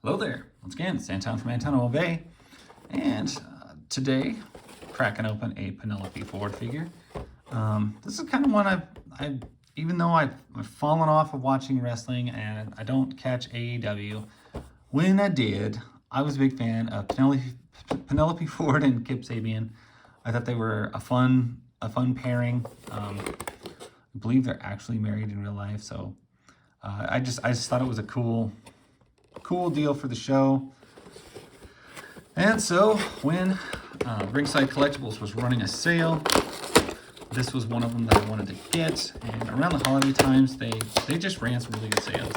Hello there, once again, it's Anton from Anton Bay, and today, cracking open a Penelope Ford figure. This is kind of one even though I've fallen off of watching wrestling and I don't catch AEW, when I did, I was a big fan of Penelope Ford and Kip Sabian. I thought they were a fun pairing. I believe they're actually married in real life, so I just thought it was a cool deal for the show. And so when Ringside Collectibles was running a sale, this was one of them that I wanted to get. And around the holiday times, they just ran some really good sales.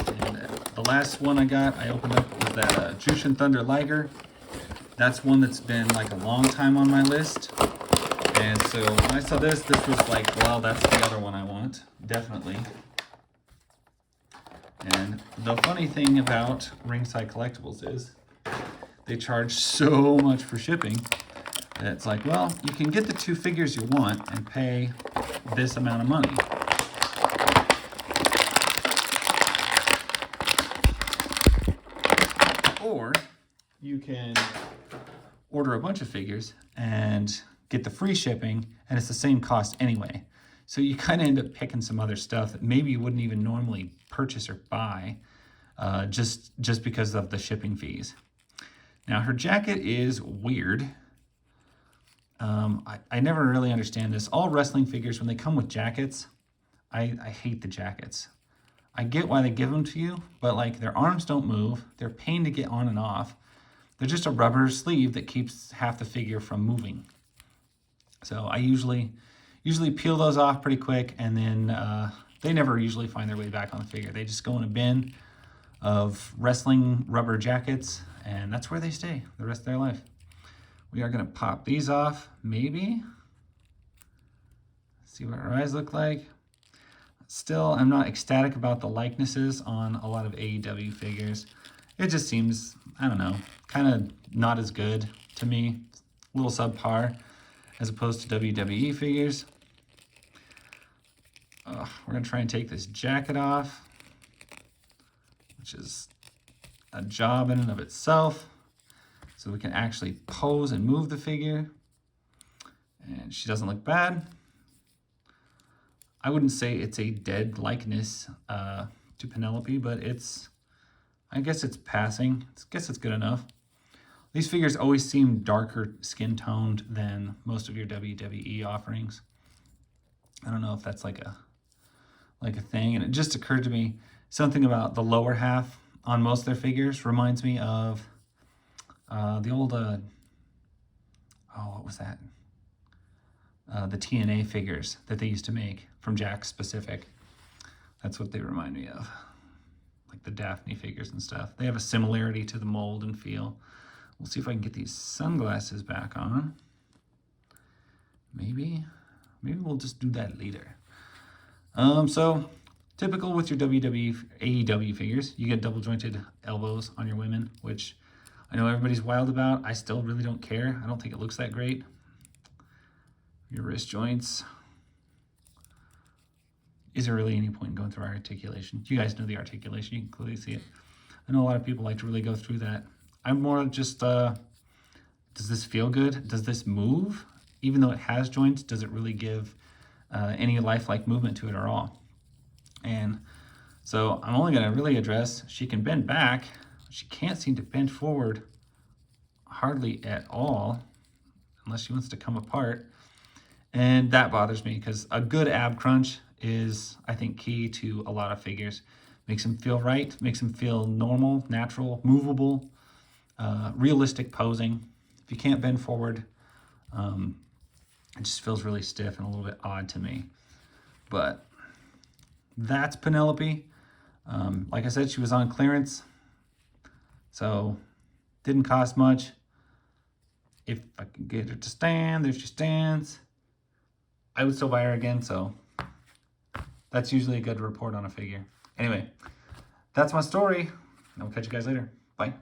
And the last one I opened up was that Jushin Thunder Liger. That's one that's been like a long time on my list. And so when I saw this was like, well, that's the other one I want, definitely. And the funny thing about Ringside Collectibles is they charge so much for shipping that it's like, well, you can get the two figures you want and pay this amount of money. Or you can order a bunch of figures and get the free shipping, and it's the same cost anyway. So you kind of end up picking some other stuff that maybe you wouldn't even normally purchase or buy just because of the shipping fees. Now, her jacket is weird. I never really understand this. All wrestling figures, when they come with jackets, I hate the jackets. I get why they give them to you, but like their arms don't move. They're a pain to get on and off. They're just a rubber sleeve that keeps half the figure from moving. So I usually peel those off pretty quick, and then they never usually find their way back on the figure. They just go in a bin of wrestling rubber jackets, and that's where they stay the rest of their life. We are going to pop these off, maybe. See what our eyes look like. Still, I'm not ecstatic about the likenesses on a lot of AEW figures. It just seems, I don't know, kind of not as good to me. A little subpar as opposed to WWE figures. We're going to try and take this jacket off, which is a job in and of itself, so we can actually pose and move the figure. And she doesn't look bad. I wouldn't say it's a dead likeness to Penelope, but I guess it's passing. I guess it's good enough. These figures always seem darker skin toned than most of your WWE offerings. I don't know if that's like a thing, and it just occurred to me something about the lower half on most of their figures reminds me of the old what was that? The TNA figures that they used to make from Jakks Pacific. That's what they remind me of, like the Daphne figures and stuff. They have a similarity to the mold and feel. We'll see if I can get these sunglasses back on. Maybe we'll just do that later. So typical with your AEW figures, you get double jointed elbows on your women, which I know everybody's wild about. I still really don't care. I don't think it looks that great. Your wrist joints. Is there really any point in going through articulation? You guys know the articulation. You can clearly see it. I know a lot of people like to really go through that. I'm more just, does this feel good? Does this move? Even though it has joints, does it really give any lifelike movement to it at all? And so I'm only going to really address, she can bend back. She can't seem to bend forward hardly at all, unless she wants to come apart. And that bothers me because a good ab crunch is, I think, key to a lot of figures. Makes them feel right, makes them feel normal, natural, movable, realistic posing. If you can't bend forward, it just feels really stiff and a little bit odd to me. But that's Penelope. Like I said, she was on clearance, so didn't cost much. If I can get her to stand, there she stands. I would still buy her again, so that's usually a good report on a figure. Anyway, that's my story. I'll catch you guys later. Bye.